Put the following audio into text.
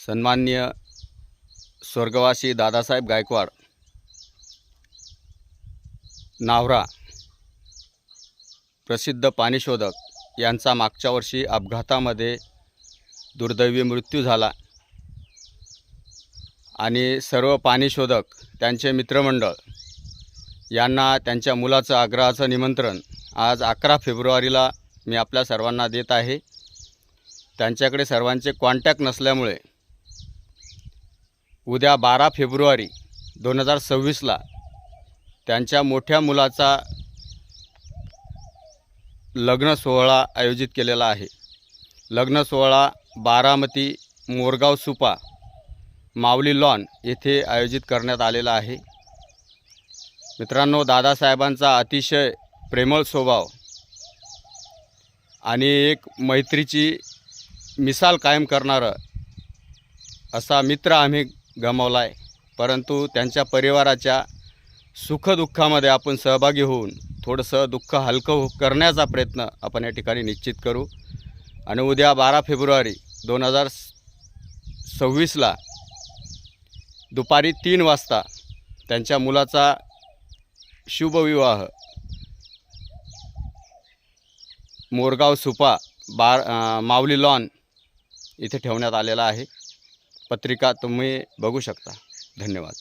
सन्माननीय स्वर्गवासी दादासाहेब गायकवाड नावरा प्रसिद्ध पाणीशोधक यांचा मागच्या वर्षी अपघातामध्ये दुर्दैवी मृत्यू झाला आणि सर्व पाणीशोधक त्यांचे मित्रमंडळ यांना त्यांच्या मुलाचं आग्रहाचं निमंत्रण आज 11 फेब्रुवारीला मी आपल्या सर्वांना देत आहे। त्यांच्याकडे सर्वांचे कॉन्टॅक्ट नसल्यामुळे उद्या 12 फेब्रुवारी 2026ला त्यांच्या मोठ्या मुलाचा लग्न सोहळा आयोजित केलेला आहे। लग्न सोहळा बारामती मोरगाव सुपा माऊली लॉन येथे आयोजित करण्यात आलेला आहे। मित्रांनो, दादासाहेबांचा अतिशय प्रेमळ स्वभाव आणि एक मैत्रीची मिसाल कायम करणारा असा मित्र आम्ही गमावला आहे, परंतु त्यांच्या परिवाराच्या सुखदुःखामध्ये आपण सहभागी होऊन थोडंसं दुःख हलकं करण्याचा प्रयत्न आपण या ठिकाणी निश्चित करू। आणि उद्या 12 फेब्रुवारी 2026ला दुपारी 3 वाजता त्यांच्या मुलाचा शुभविवाह मोरगाव सुपा माऊली लॉन इथे ठेवण्यात आलेला आहे। पत्रिका तुम्ही बघू शकता। धन्यवाद।